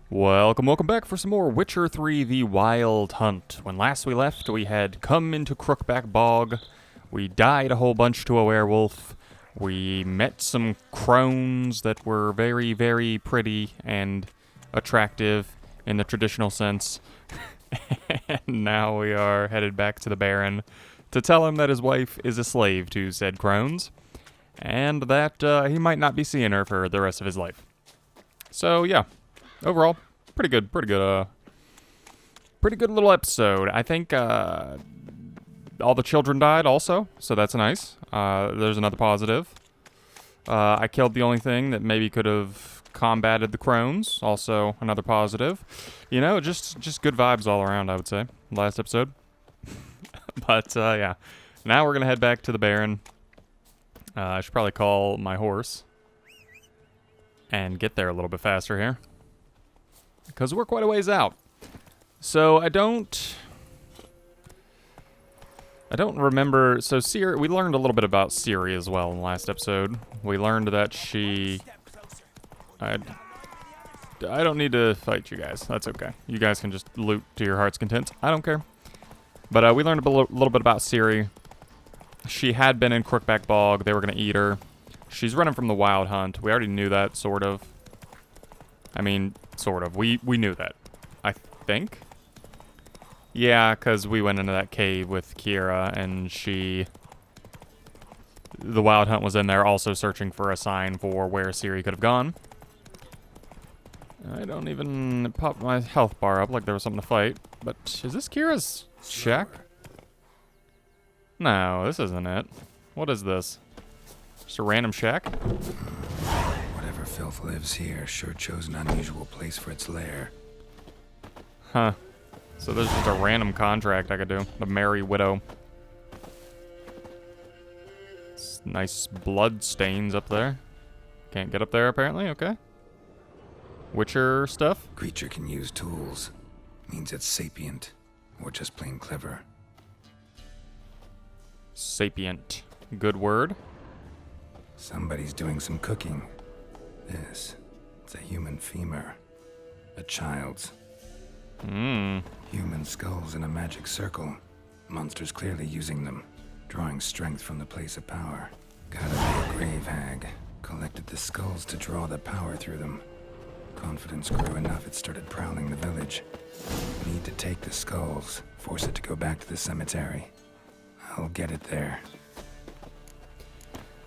Welcome back for some more Witcher 3 The Wild Hunt. When last we left, we had come into Crookback Bog. We died a whole bunch to a werewolf. We met some crones that were very, very pretty and attractive in the traditional sense. And now we are headed back to the Baron to tell him that his wife is a slave to said crones, and that he might not be seeing her for the rest of his life. So, yeah. Overall, pretty good little episode. I think all the children died also, so that's nice. There's another positive. I killed the only thing that maybe could have combated the crones, also another positive. You know, just good vibes all around, I would say, last episode. But, yeah. Now we're going to head back to the Baron. I should probably call my horse and get there a little bit faster here, because we're quite a ways out. So I don't remember. So Ciri, we learned a little bit about Ciri as well in the last episode. We learned that I don't need to fight you guys. That's okay. You guys can just loot to your heart's content. I don't care. But we learned a little bit about Ciri. She had been in Crookback Bog. They were going to eat her. She's running from the Wild Hunt. We already knew that, sort of. I mean, sort of. We knew that, I think. Yeah, because we went into that cave with Kira, and the Wild Hunt was in there also searching for a sign for where Ciri could have gone. I don't even pop my health bar up like there was something to fight. But is this Kira's shack? No, this isn't it. What is this? Just a random shack? Whatever filth lives here sure chose an unusual place for its lair. Huh. So there's just a random contract I could do. The Merry Widow. Nice blood stains up there. Can't get up there apparently, okay. Witcher stuff? Creature can use tools. Means it's sapient. Or just plain clever. Sapient. Good word. Somebody's doing some cooking. It's a human femur. A child's. Human skulls in a magic circle. Monsters clearly using them. Drawing strength from the place of power. Gotta be a grave hag. Collected the skulls to draw the power through them. Confidence grew enough it started prowling the village. Need to take the skulls. Force it to go back to the cemetery. I'll get it there.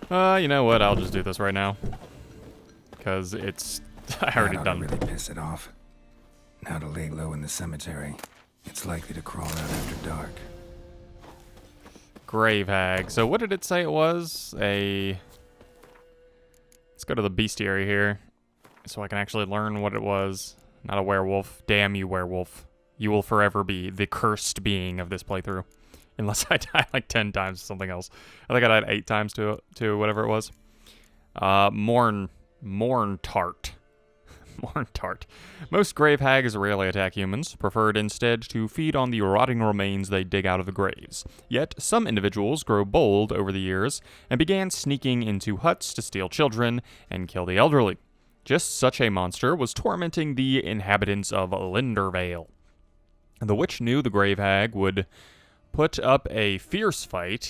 You know what? I'll just do this right now. Because it's... I already done. Really piss it off. Now to lay low in the cemetery. It's likely to crawl out after dark. Grave hag. So what did it say it was? Let's go to the bestiary here, so I can actually learn what it was. Not a werewolf. Damn you, werewolf. You will forever be the cursed being of this playthrough. Unless I die like 10 times to something else. I think I died 8 times to whatever it was. Morn tart. Morn tart. Most grave hags rarely attack humans, preferred instead to feed on the rotting remains they dig out of the graves. Yet, some individuals grow bold over the years and began sneaking into huts to steal children and kill the elderly. Just such a monster was tormenting the inhabitants of Lindervale. The witch knew the grave hag would put up a fierce fight.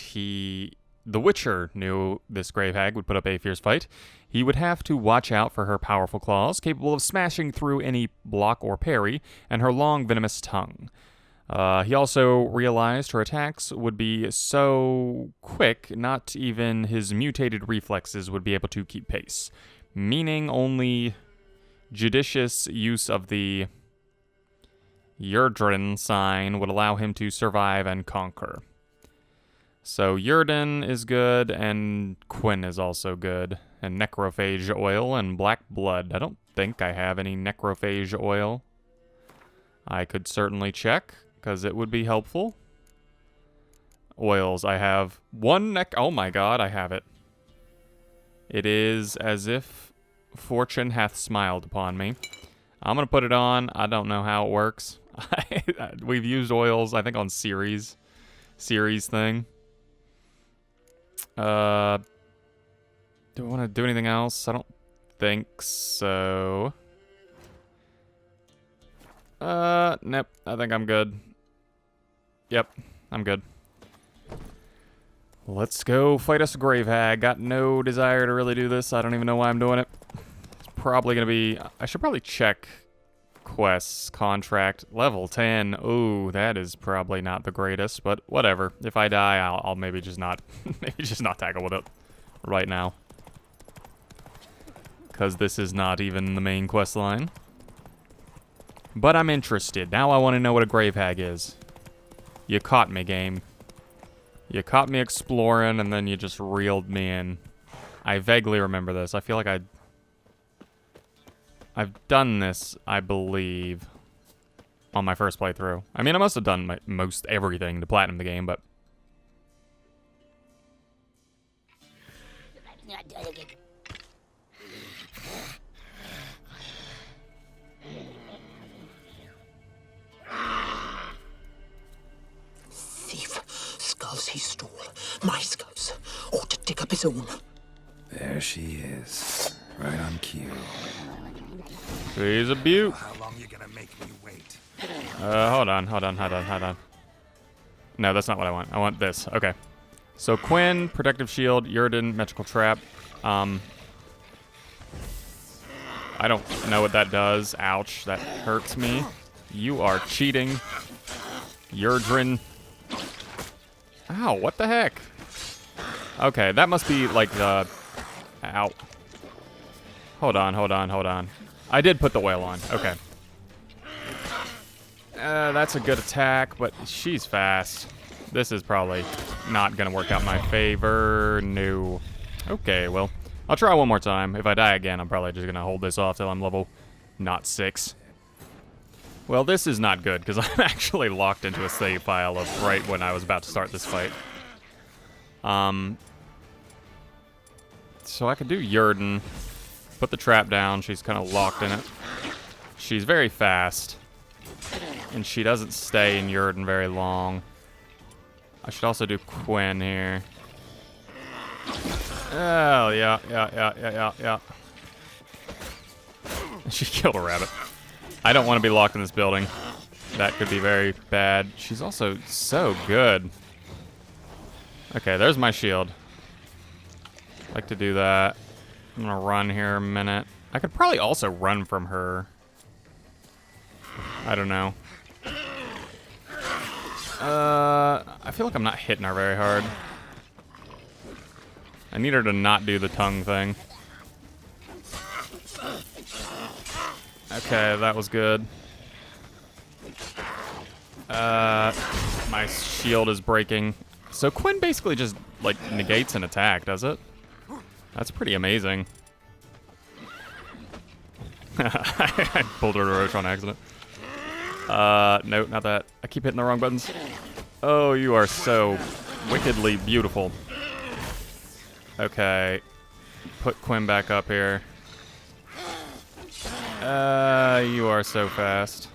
The Witcher knew this grave hag would put up a fierce fight. He would have to watch out for her powerful claws, capable of smashing through any block or parry, and her long, venomous tongue. He also realized her attacks would be so quick, not even his mutated reflexes would be able to keep pace, meaning only judicious use of the Yerdrin sign would allow him to survive and conquer. So Yerdin is good, and Quinn is also good. And necrophage oil and black blood. I don't think I have any necrophage oil. I could certainly check, because it would be helpful. Oils, I have one oh my god, I have it. It is as if fortune hath smiled upon me. I'm going to put it on. I don't know how it works. We've used oils, I think, on Ciri's thing. Do I want to do anything else? I don't think so. Nope. I think I'm good. Yep, I'm good. Let's go fight us a grave hag. Got no desire to really do this. I don't even know why I'm doing it. It's probably gonna be... I should probably check quests, contract, level 10. Ooh, that is probably not the greatest, but whatever. If I die, I'll maybe just not... maybe just not tackle with it right now. Because this is not even the main quest line. But I'm interested. Now I want to know what a grave hag is. You caught me, game. You caught me exploring, and then you just reeled me in. I vaguely remember this. I feel like I've done this, I believe, on my first playthrough. I mean, I must have done most everything to platinum the game, but... Skulls he stole. My skulls. Ought to dig up his own. There she is. Right on cue. She's a beaut. How long you gonna make me wait? Hold on. No, that's not what I want. I want this. Okay. So Quinn, Protective Shield, Yrden, Magical Trap. I don't know what that does. Ouch, that hurts me. You are cheating. Yrden. Ow, what the heck? Okay, that must be like the... Ow. Hold on. I did put the whale on. Okay. That's a good attack, but she's fast. This is probably not going to work out in my favor. No. Okay, well, I'll try one more time. If I die again, I'm probably just going to hold this off till I'm level not 6. Well, this is not good, because I'm actually locked into a save file of right when I was about to start this fight. So I could do Yrden. Put the trap down. She's kind of locked in it. She's very fast. And she doesn't stay in Yrden very long. I should also do Quinn here. Oh, yeah. She killed a rabbit. I don't want to be locked in this building. That could be very bad. She's also so good. Okay, there's my shield. Like to do that. I'm gonna run here a minute. I could probably also run from her. I don't know. I feel like I'm not hitting her very hard. I need her to not do the tongue thing. Okay, that was good. My shield is breaking. So Quinn basically just, like, negates an attack, does it? That's pretty amazing. I pulled her to Roach on accident. No, not that. I keep hitting the wrong buttons. Oh, you are so wickedly beautiful. Okay. Put Quinn back up here. You are so fast.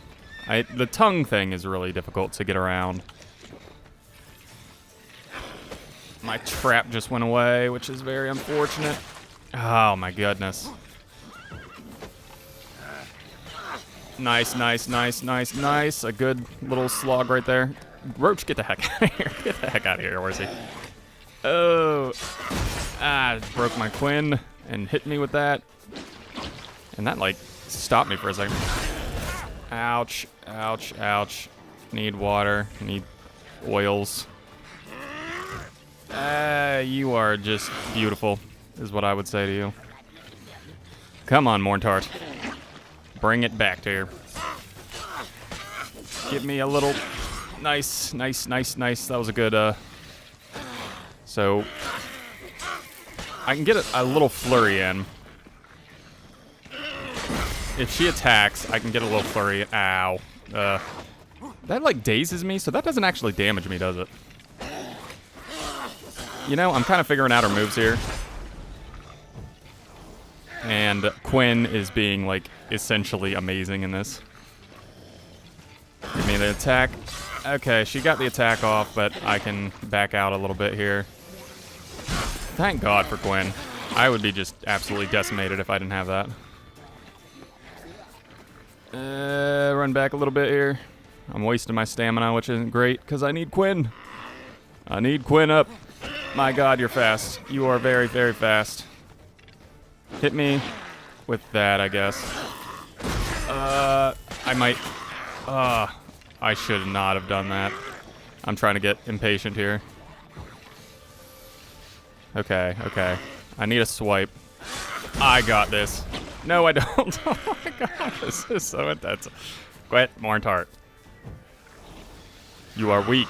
The tongue thing is really difficult to get around. My trap just went away, which is very unfortunate. Oh my goodness. Nice. A good little slog right there. Roach, get the heck out of here. Get the heck out of here. Where is he? Oh. Broke my Quinn and hit me with that. And that, like, stopped me for a second. Ouch. Need water. Need oils. You are just beautiful, is what I would say to you. Come on, Morntart. Bring it back to here. Give me a little... Nice. That was a good, So... I can get a little flurry in. If she attacks, I can get a little flurry. Ow. That, like, dazes me, so that doesn't actually damage me, does it? You know, I'm kind of figuring out her moves here. And Quinn is being, like, essentially amazing in this. Give me the attack. Okay, she got the attack off, but I can back out a little bit here. Thank God for Quinn. I would be just absolutely decimated if I didn't have that. run back a little bit here. I'm wasting my stamina, which isn't great, because I need Quinn. I need Quinn up. My god, you're fast. You are very, very fast. Hit me with that, I guess. I might... I should not have done that. I'm trying to get impatient here. Okay, okay. I need a swipe. I got this. No, I don't. Oh my god, this is so intense. Quit, Morntart. You are weak.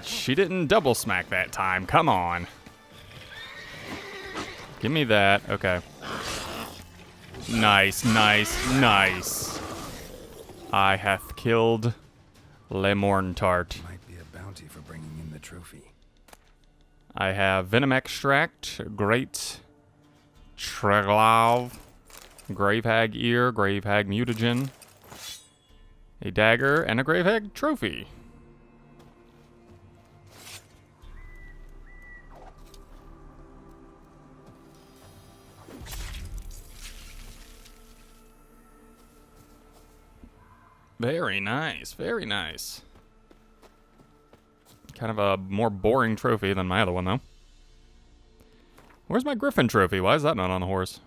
She didn't double smack that time. Come on. Give me that. Okay. Nice, nice, nice. I hath killed Le Morntart. Might be a bounty for bringing in the trophy. I have Venom Extract, Great Traglav, Grave Hag Ear, Grave Hag Mutagen, a dagger, and a Grave Hag Trophy. Very nice, very nice. Kind of a more boring trophy than my other one, though. Where's my Griffin trophy? Why is that not on the horse?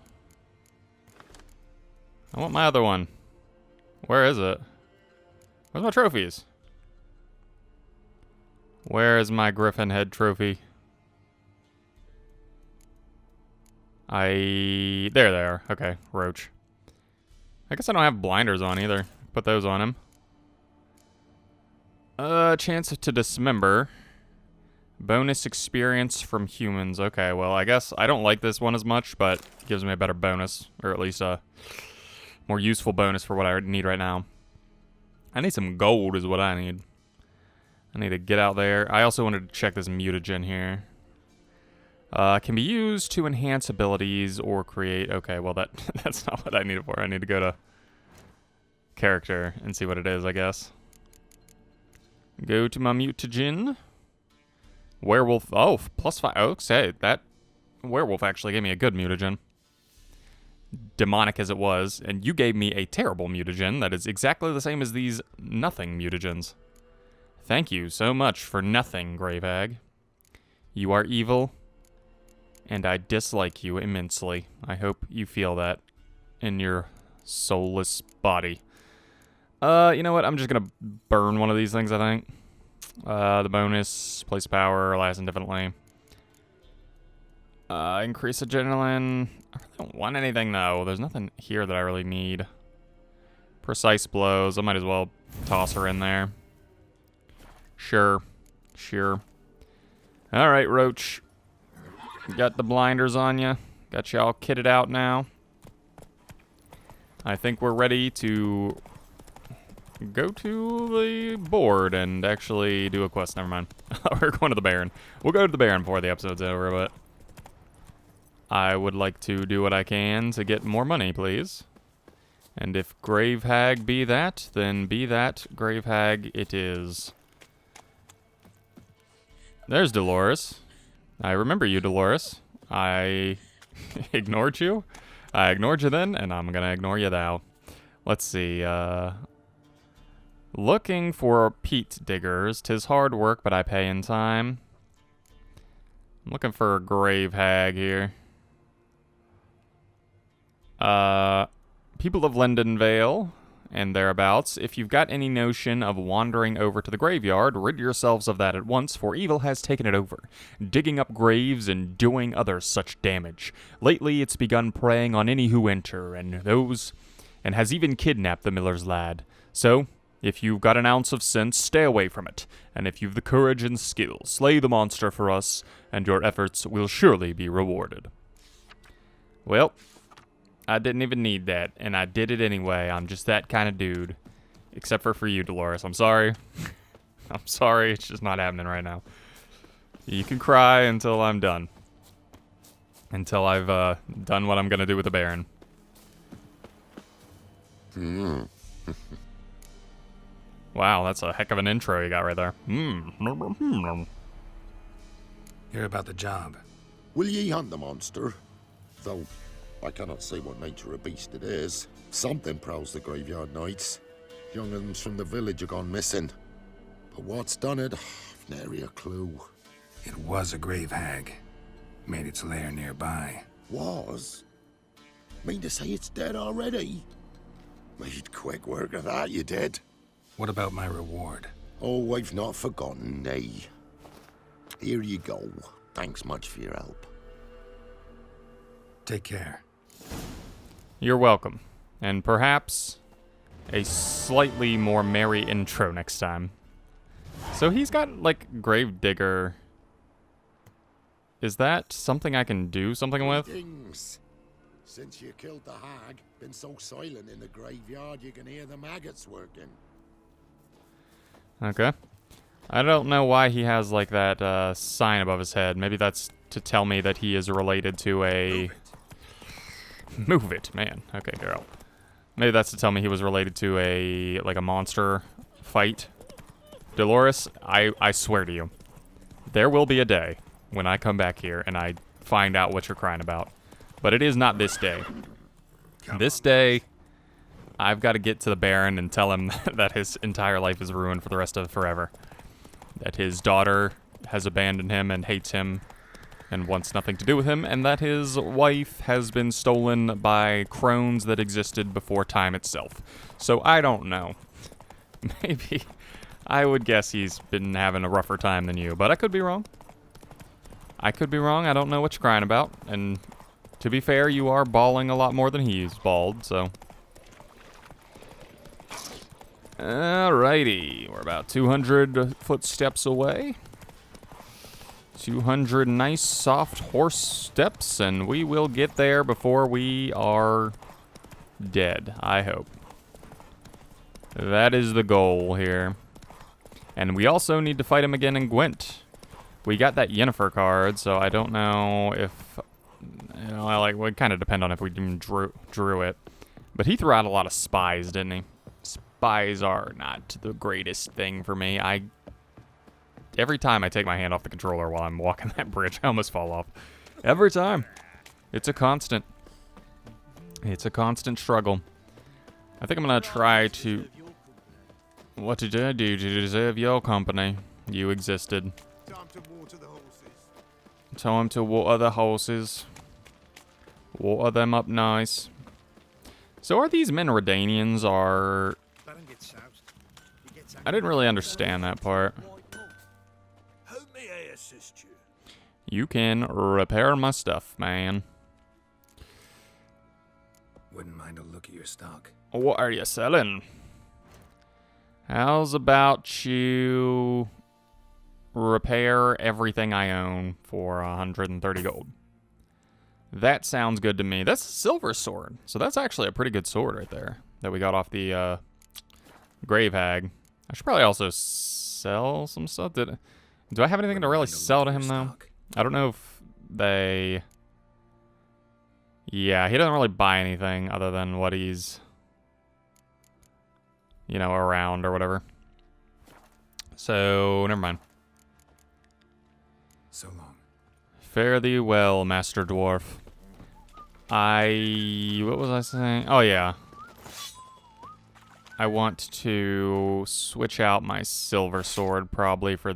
I want my other one. Where is it? Where's my trophies? Where is my Griffin head trophy? There they are. Okay, Roach. I guess I don't have blinders on either. Put those on him. Chance to dismember. Bonus experience from humans. Okay, well, I guess I don't like this one as much, but it gives me a better bonus. Or at least a more useful bonus for what I need right now. I need some gold is what I need. I need to get out there. I also wanted to check this mutagen here. Can be used to enhance abilities or create... Okay, well, that's not what I need it for. I need to go to character and see what it is, I guess. Go to my mutagen. Werewolf. Oh, +5. Okay, that werewolf actually gave me a good mutagen. Demonic as it was, and you gave me a terrible mutagen that is exactly the same as these nothing mutagens. Thank you so much for nothing, Grave Hag. You are evil, and I dislike you immensely. I hope you feel that in your soulless body. You know what? I'm just gonna burn one of these things, I think. The bonus, place power, lasts indefinitely. Increase adrenaline. I really don't want anything, though. There's nothing here that I really need. Precise blows. I might as well toss her in there. Sure. Sure. Alright, Roach. Got the blinders on you. Got you all kitted out now. I think we're ready to go to the board and actually do a quest. Never mind. We're going to the Baron. We'll go to the Baron before the episode's over, but I would like to do what I can to get more money, please. And if Grave Hag be that, then be that Grave Hag it is. There's Dolores. I remember you, Dolores. I ignored you. I ignored you then, and I'm gonna ignore you now. Let's see, looking for peat diggers. 'Tis hard work, but I pay in time. I'm looking for a Grave Hag here. People of Linden Vale and thereabouts, if you've got any notion of wandering over to the graveyard, rid yourselves of that at once, for evil has taken it over, digging up graves and doing other such damage. Lately it's begun preying on any who enter, and has even kidnapped the miller's lad. So, if you've got an ounce of sense, stay away from it, and if you've the courage and skill, slay the monster for us, and your efforts will surely be rewarded. Well, I didn't even need that, and I did it anyway. I'm just that kind of dude. Except for you, Dolores. I'm sorry. I'm sorry, it's just not happening right now. You can cry until I'm done. Until I've done what I'm going to do with the Baron. Wow, that's a heck of an intro you got right there. Hear about the job. Will ye hunt the monster? Though I cannot say what nature of beast it is. Something prowls the graveyard nights. Young uns from the village are gone missing. But what's done it? I've nary a clue. It was a grave hag. Made its lair nearby. Was? Mean to say it's dead already? Made quick work of that, you did. What about my reward? Oh, I've not forgotten, nay. Here you go. Thanks much for your help. Take care. You're welcome. And perhaps a slightly more merry intro next time. So he's got, like, Gravedigger. Is that something I can do something with? Greetings. Since you killed the hag, been so silent in the graveyard you can hear the maggots working. Okay. I don't know why he has, like, that sign above his head. Maybe that's to tell me that he is related to a... Move it, man. Okay, girl. Maybe that's to tell me he was related to a, like, a monster fight. Dolores, I swear to you, there will be a day when I come back here and I find out what you're crying about. But it is not this day. This day, I've got to get to the Baron and tell him that his entire life is ruined for the rest of forever. That his daughter has abandoned him and hates him and wants nothing to do with him, and that his wife has been stolen by crones that existed before time itself. So I don't know. Maybe, I would guess he's been having a rougher time than you, but I could be wrong. I could be wrong, I don't know what you're crying about, and to be fair, you are bawling a lot more than he's bawled, so... Alrighty, we're about 200 footsteps away. 200 nice, soft horse steps, and we will get there before we are dead, I hope. That is the goal here. And we also need to fight him again in Gwent. We got that Yennefer card, so I don't know if... You know, it would kind of depend on if we even drew it. But he threw out a lot of spies, didn't he? Spies are not the greatest thing for me. Every time I take my hand off the controller while I'm walking that bridge, I almost fall off. Every time. It's a constant. It's a constant struggle. I think I'm going to try to... What did I do to deserve your company? You existed. Time to water the horses. Time to water the horses. Water them up nice. So are these men Redanians, or... I didn't really understand that part. How may I assist you? You can repair my stuff, man. Wouldn't mind a look at your stock. What are you selling? How's about you repair everything I own for 130 gold? That sounds good to me. That's a silver sword. So that's actually a pretty good sword right there that we got off the Grave Hag. I should probably also sell some stuff. Do I have anything to really sell to him, though? I don't know if they... Yeah, he doesn't really buy anything other than what he's, you know, around or whatever. So, never mind. So long. Fare thee well, Master Dwarf. What was I saying? Oh, yeah. I want to switch out my silver sword probably for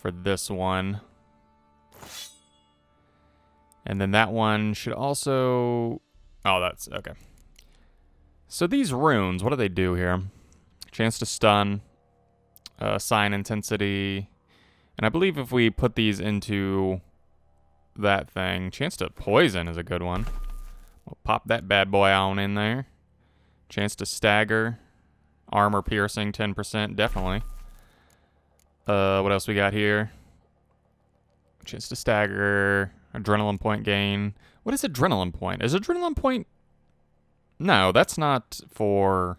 this one. And then that one should also... Oh, that's... Okay. So these runes, what do they do here? Chance to stun, sign intensity, and I believe if we put these into that thing, chance to poison is a good one. We'll pop that bad boy on in there. Chance to stagger, armor piercing 10%, definitely. What else we got here? Chance to stagger, adrenaline point gain. What is adrenaline point? Is adrenaline point... No, that's not for...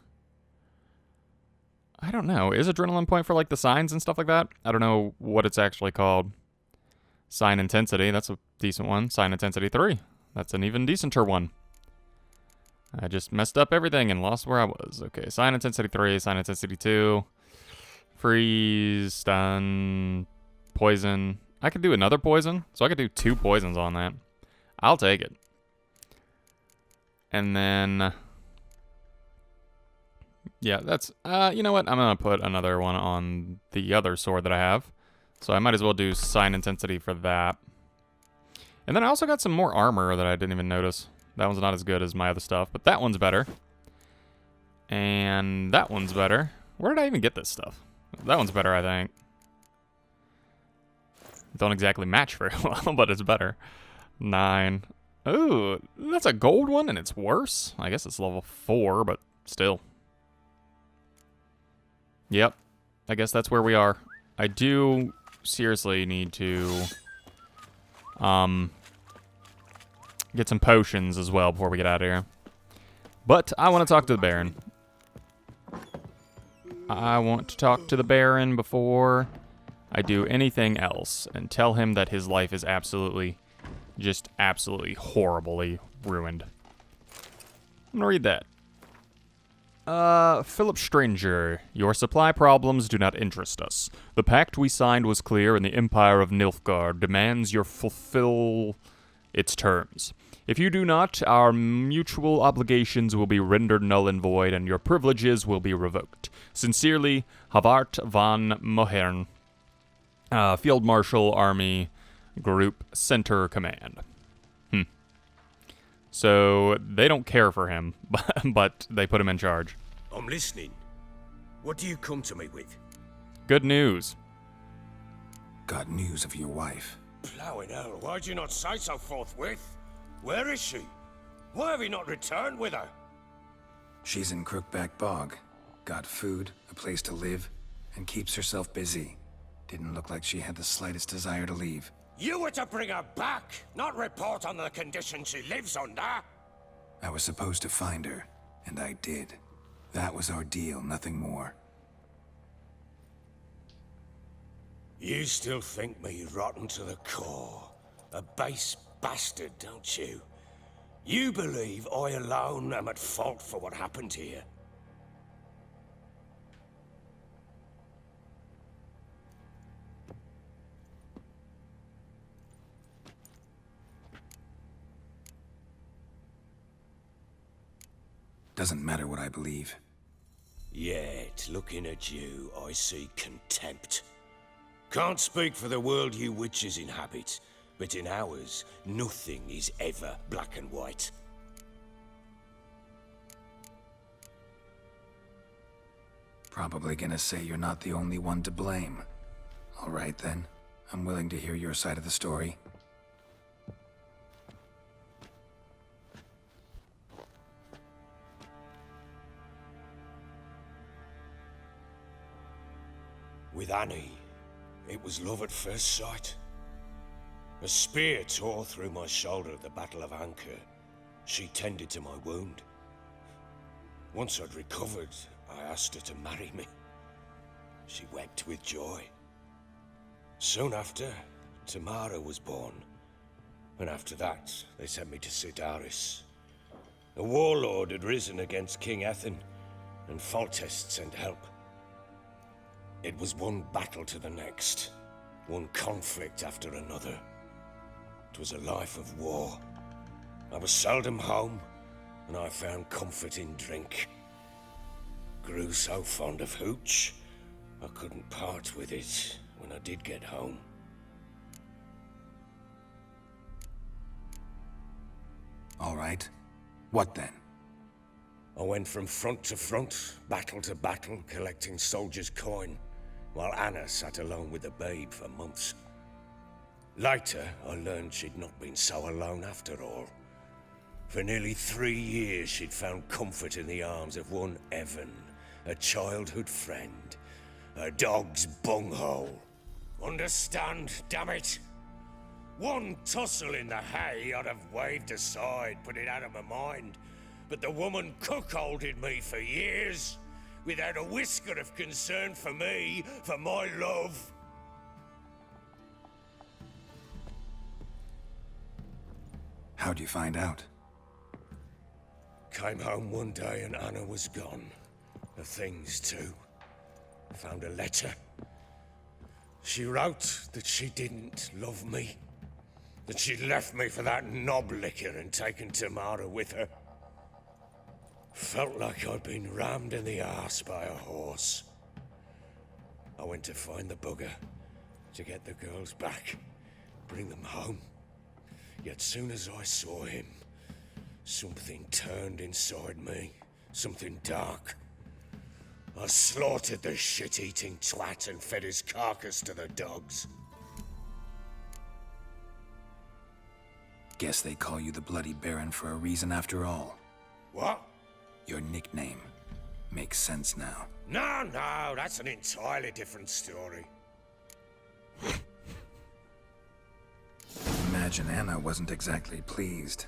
I don't know. Is adrenaline point for, like, the signs and stuff like that? I don't know what it's actually called. Sign intensity, that's a decent one. Sign intensity 3. That's an even decenter one. I just messed up everything and lost where I was. Okay, sign intensity 3, sign intensity 2. Freeze, stun, poison. I could do another poison, so I could do 2 poisons on that. I'll take it. And then... yeah, that's... you know what? I'm going to put another one on the other sword that I have. So I might as well do Sign Intensity for that. And then I also got some more armor that I didn't even notice. That one's not as good as my other stuff, but that one's better. And that one's better. Where did I even get this stuff? That one's better, I think. Don't exactly match very well, but it's better. 9. Ooh, that's a gold one, and it's worse? I guess it's level 4, but still. Yep. I guess that's where we are. I do seriously need to... get some potions as well before we get out of here. But I want to talk to the Baron. I want to talk to the Baron before I do anything else and tell him that his life is absolutely, just absolutely horribly ruined. I'm gonna read that. Philip Stranger, your supply problems do not interest us. The pact we signed was clear, and the Empire of Nilfgaard demands you fulfill its terms. If you do not, our mutual obligations will be rendered null and void, and your privileges will be revoked. Sincerely, Havart von Mohern, Field Marshal Army Group Center Command. So, they don't care for him, but they put him in charge. I'm listening. What do you come to me with? Good news. Got news of your wife. Plowing hell, why'd you not say so forthwith? Where is she? Why have you not returned with her? She's in Crookback Bog. Got food, a place to live, and keeps herself busy. Didn't look like she had the slightest desire to leave. You were to bring her back, not report on the condition she lives under. I was supposed to find her, and I did. That was our deal, nothing more. You still think me rotten to the core. A base bastard, don't you? You believe I alone am at fault for what happened here. Doesn't matter what I believe. Yet, looking at you, I see contempt. Can't speak for the world you witches inhabit, but in ours, nothing is ever black and white. Probably gonna say you're not the only one to blame. All right then, I'm willing to hear your side of the story. With Annie, it was love at first sight. A spear tore through my shoulder at the Battle of Anchor. She tended to my wound. Once I'd recovered, I asked her to marry me. She wept with joy. Soon after, Tamara was born. And after that, they sent me to Sidaris. A warlord had risen against King Ethan, and Foltest sent help. It was one battle to the next, one conflict after another. It was a life of war. I was seldom home, and I found comfort in drink. Grew so fond of hooch, I couldn't part with it when I did get home. All right. What then? I went from front to front, battle to battle, collecting soldiers' coin, while Anna sat alone with the babe for months. Later, I learned she'd not been so alone after all. For nearly 3 years, she'd found comfort in the arms of one Evan, a childhood friend, a dog's bunghole. Understand, damn it? One tussle in the hay I'd have waved aside, put it out of my mind, but the woman cuckolded me for years, without a whisker of concern for me, for my love. How'd you find out? Came home one day and Anna was gone. Her things too. Found a letter. She wrote that she didn't love me. That she'd left me for that knob licker and taken Tamara with her. felt like I'd been rammed in the arse by a horse. I went to find the bugger, to get the girls back, bring them home. Yet soon as I saw him, something turned inside me, something dark. I slaughtered the shit-eating twat and fed his carcass to the dogs. Guess they call you the Bloody Baron for a reason after all. What? Your nickname makes sense now. No, that's an entirely different story. Imagine Anna wasn't exactly pleased.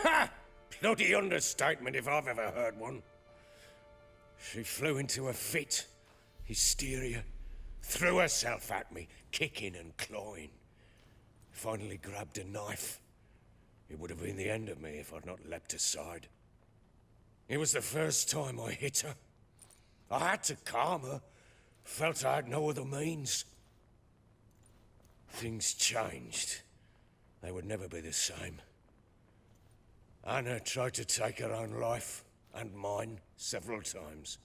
Ha! Bloody understatement if I've ever heard one. She flew into a fit, hysteria, threw herself at me, kicking and clawing. Finally grabbed a knife. It would have been the end of me if I'd not leapt aside. It was the first time I hit her. I had to calm her. Felt I had no other means. Things changed. They would never be the same. Anna tried to take her own life, and mine, several times.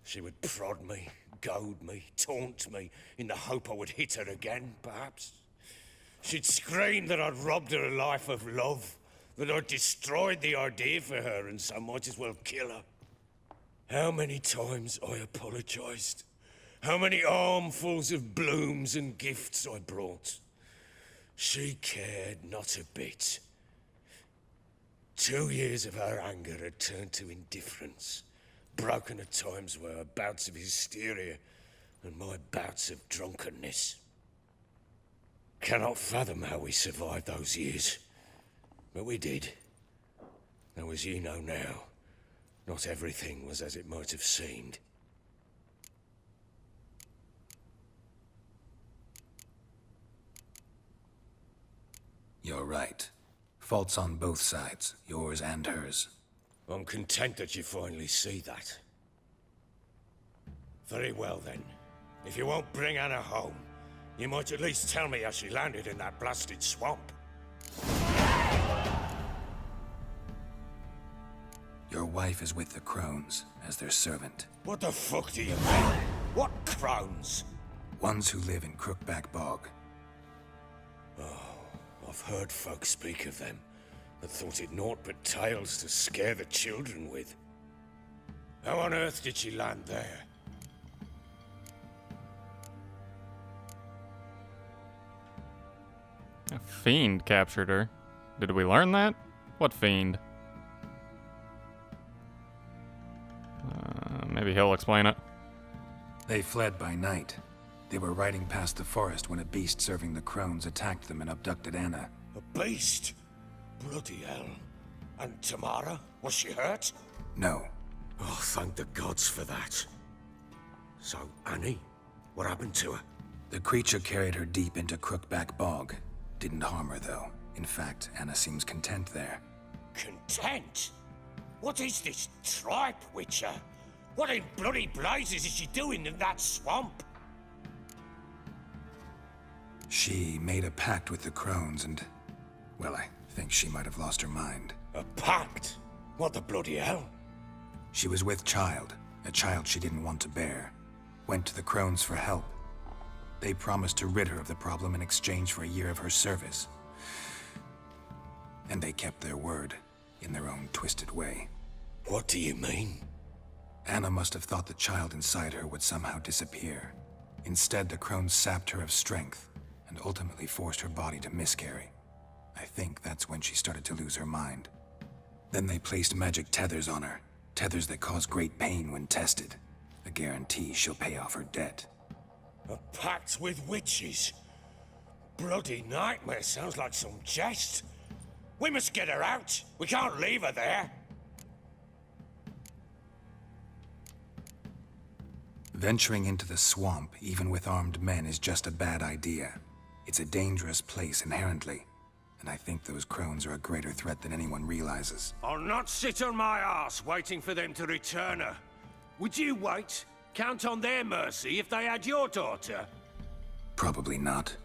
She would prod me, goad me, taunt me, in the hope I would hit her again, perhaps. She'd scream that I'd robbed her a life of love, that I'd destroyed the idea for her, and so might as well kill her. How many times I apologized. How many armfuls of blooms and gifts I brought. She cared not a bit. 2 years of her anger had turned to indifference, broken at times by her bouts of hysteria and my bouts of drunkenness. Cannot fathom how we survived those years, but we did. Though as you know now, not everything was as it might have seemed. You're right. Faults on both sides, yours and hers. I'm content that you finally see that. Very well then. If you won't bring Anna home, you might at least tell me how she landed in that blasted swamp. Your wife is with the Crones, as their servant. What the fuck do you mean? What crones? Ones who live in Crookback Bog. I've heard folk speak of them, but thought it naught but tales to scare the children with. How on earth did she land there? A fiend captured her. Did we learn that? What fiend? Maybe he'll explain it. They fled by night. They were riding past the forest when a beast serving the Crones attacked them and abducted Anna. A beast? Bloody hell. And Tamara? Was she hurt? No. Oh, thank the gods for that. So, Annie? What happened to her? The creature carried her deep into Crookback Bog. Didn't harm her, though. In fact, Anna seems content there. Content? What is this tripe, Witcher? What in bloody blazes is she doing in that swamp? She made a pact with the Crones and... well, I think she might have lost her mind. A pact? What the bloody hell? She was with child, a child she didn't want to bear. Went to the Crones for help. They promised to rid her of the problem in exchange for a year of her service. And they kept their word, in their own twisted way. What do you mean? Anna must have thought the child inside her would somehow disappear. Instead, the Crones sapped her of strength, and ultimately forced her body to miscarry. I think that's when she started to lose her mind. Then they placed magic tethers on her, tethers that cause great pain when tested. A guarantee she'll pay off her debt. A pact with witches? Bloody nightmare, sounds like some jest. We must get her out. We can't leave her there. Venturing into the swamp, even with armed men, is just a bad idea. It's a dangerous place inherently, and I think those Crones are a greater threat than anyone realizes. I'll not sit on my ass waiting for them to return her. Would you wait? Count on their mercy if they had your daughter? Probably not,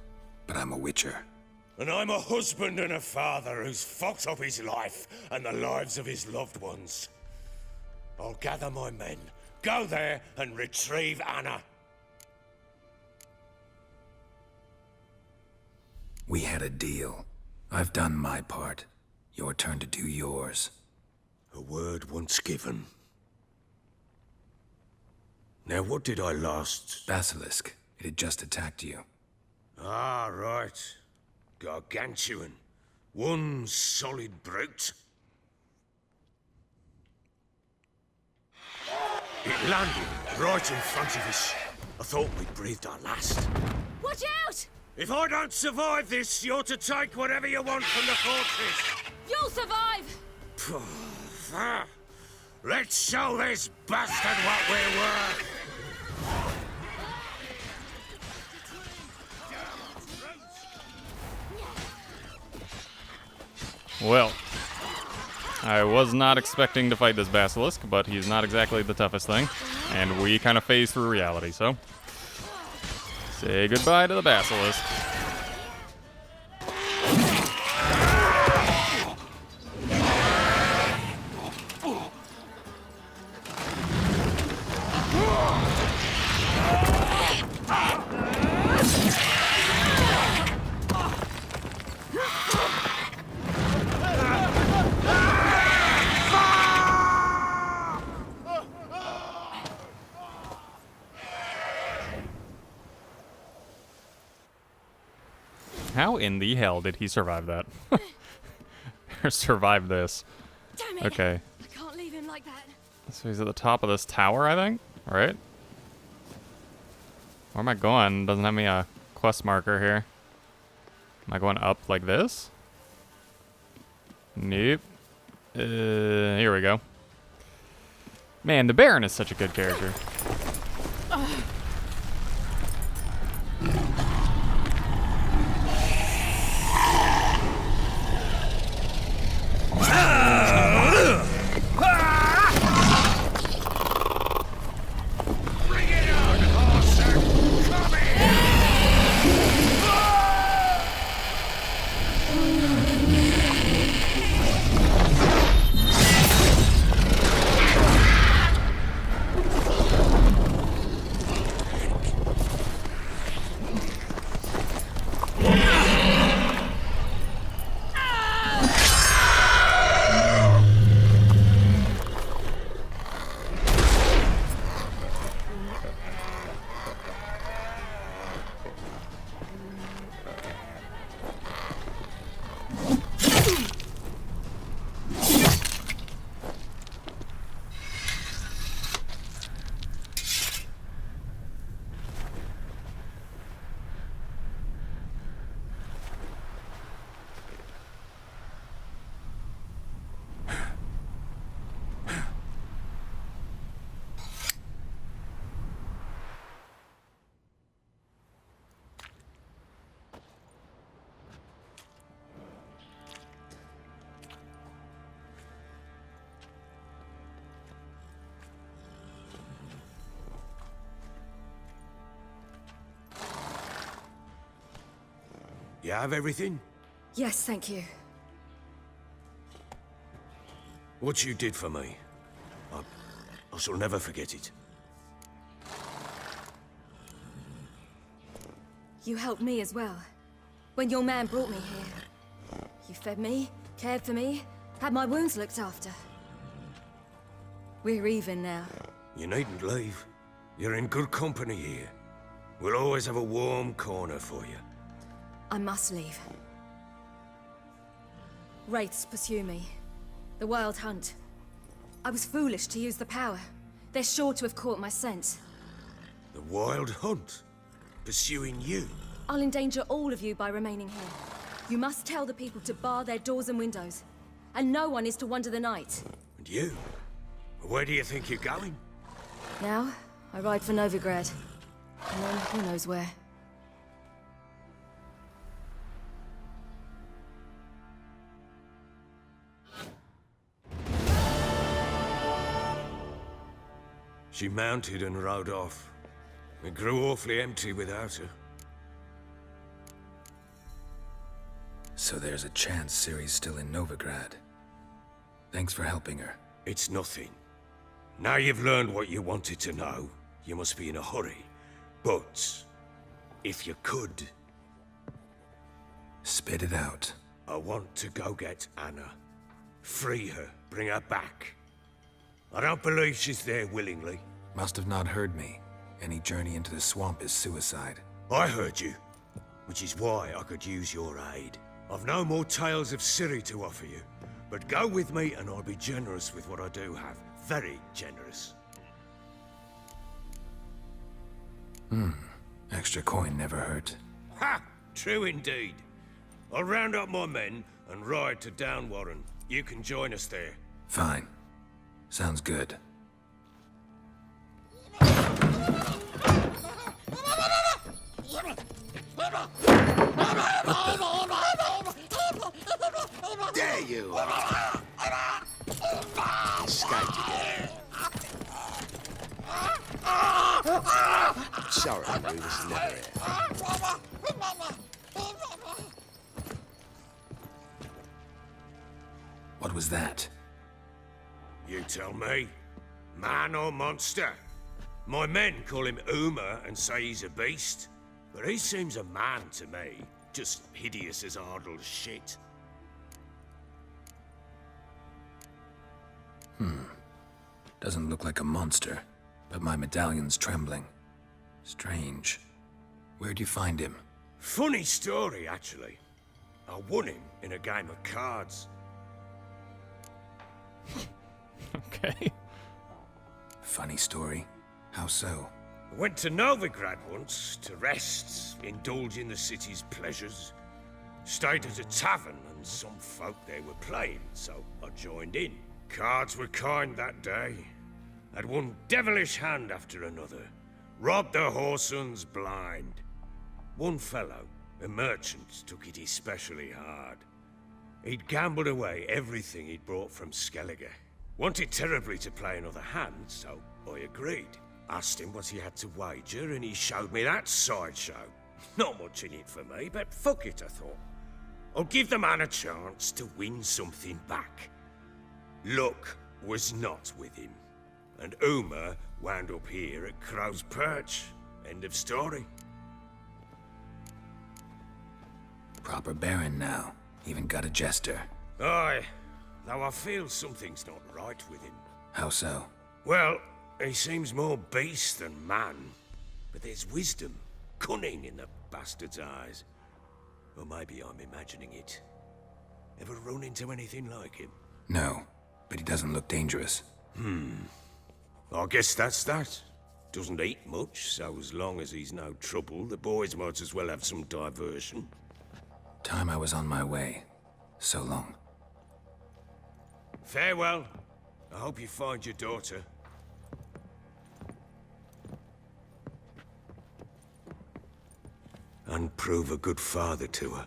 but I'm a witcher. And I'm a husband and a father who's fucked up his life and the lives of his loved ones. I'll gather my men, go there, and retrieve Anna. We had a deal. I've done my part. Your turn to do yours. A word once given. Now, what did I last... Basilisk. It had just attacked you. Ah, right. Gargantuan. One solid brute. It landed right in front of us. I thought we'd breathed our last. Watch out! If I don't survive this, you're to take whatever you want from the fortress. You'll survive! Let's show this bastard what we're worth. Well, I was not expecting to fight this basilisk, but he's not exactly the toughest thing, and we kind of phase through reality, so say goodbye to the basilisk. How in the hell did he survive that? Or survive this? Damn it! Okay. I can't leave him like that. So he's at the top of this tower, I think? Right? Where am I going? Doesn't have me a quest marker here. Am I going up like this? Nope. Here we go. Man, the Baron is such a good character. You have everything? Yes, thank you. What you did for me, I shall never forget it. You helped me as well. When your man brought me here. You fed me, cared for me, had my wounds looked after. We're even now. You needn't leave. You're in good company here. We'll always have a warm corner for you. I must leave. Wraiths pursue me. The Wild Hunt. I was foolish to use the power. They're sure to have caught my scent. The Wild Hunt? Pursuing you? I'll endanger all of you by remaining here. You must tell the people to bar their doors and windows. And no one is to wander the night. And you? Where do you think you're going? Now, I ride for Novigrad. And then who knows where. She mounted and rode off. It grew awfully empty without her. So there's a chance Ciri's still in Novigrad. Thanks for helping her. It's nothing. Now you've learned what you wanted to know, you must be in a hurry. But, if you could, Spit it out. I want to go get Anna. Free her, bring her back. I don't believe she's there willingly. Must have not heard me. Any journey into the swamp is suicide. I heard you, which is why I could use your aid. I've no more tales of Ciri to offer you, but go with me and I'll be generous with what I do have. Very generous. Extra coin never hurt. Ha! True indeed. I'll round up my men and ride to Downwarren. You can join us there. Fine. Sounds good. There you are. Escaped again. Sorry, Rufus is never here. What was that? You tell me. Man or monster? My men call him Uma and say he's a beast, but he seems a man to me. Just hideous as Ardle's shit. Doesn't look like a monster, but my medallion's trembling. Strange. Where'd you find him? Funny story, actually. I won him in a game of cards. Okay. Funny story. How so? I went to Novigrad once to rest, indulge in the city's pleasures. Stayed at a tavern and some folk there were playing, so I joined in. Cards were kind that day. Had one devilish hand after another. Robbed the whoresons blind. One fellow, a merchant, took it especially hard. He'd gambled away everything he'd brought from Skellige. Wanted terribly to play another hand, so I agreed. Asked him what he had to wager, and he showed me that sideshow. Not much in it for me, but fuck it, I thought. I'll give the man a chance to win something back. Luck was not with him, and Uma wound up here at Crow's Perch. End of story. Proper baron now. Even got a jester. Aye, though I feel something's not right with him. How so? Well, he seems more beast than man, but there's wisdom, cunning in the bastard's eyes. Or maybe I'm imagining it. Ever run into anything like him? No, but he doesn't look dangerous. I guess that's that. Doesn't eat much, so as long as he's no trouble, the boys might as well have some diversion. Time I was on my way. So long. Farewell. I hope you find your daughter. And prove a good father to her.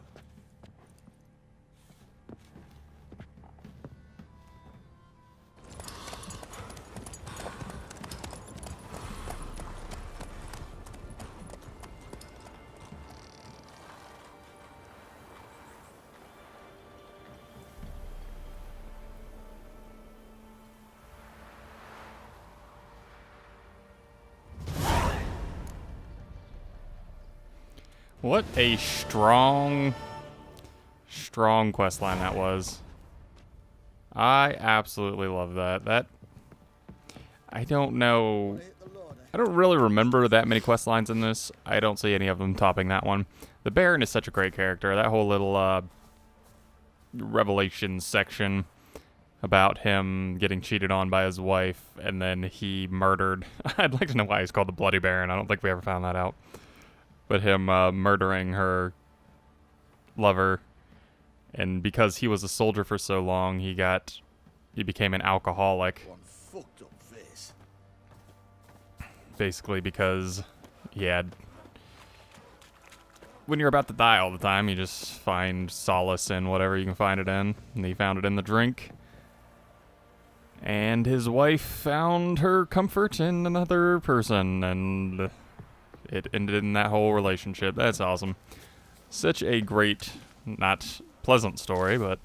What a strong quest line that was. I absolutely love that. I don't know. I don't really remember that many quest lines in this. I don't see any of them topping that one. The Baron is such a great character. That whole little revelation section about him getting cheated on by his wife and then he murdered. I'd like to know why he's called the Bloody Baron. I don't think we ever found that out. But him murdering her lover, and because he was a soldier for so long, he became an alcoholic. One fucked up face. Basically because he had, when you're about to die all the time, you just find solace in whatever you can find it in, and he found it in the drink. And his wife found her comfort in another person, and it ended in that whole relationship. That's awesome. Such a great, not pleasant story, but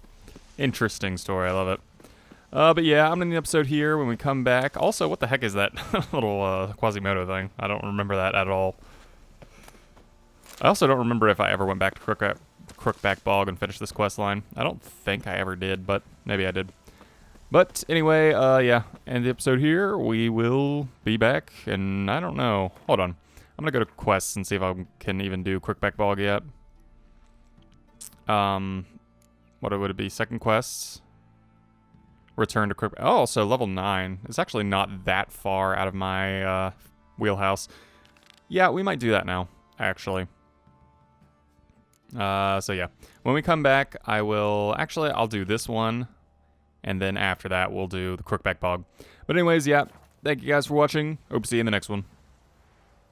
interesting story. I love it. But yeah, I'm gonna end the episode here when we come back. Also, what the heck is that little Quasimodo thing? I don't remember that at all. I also don't remember if I ever went back to Crookback Bog and finished this quest line. I don't think I ever did, but maybe I did. But anyway, yeah, end the episode here. We will be back, and I don't know. Hold on. I'm gonna go to quests and see if I can even do Crookback Bog yet. What would it be? Second quests. Return to Crookback. Oh, so level 9. It's actually not that far out of my wheelhouse. Yeah, we might do that now, actually. So yeah, when we come back, I'll do this one, and then after that, we'll do the Crookback Bog. But anyways, yeah, thank you guys for watching. Hope to see you in the next one.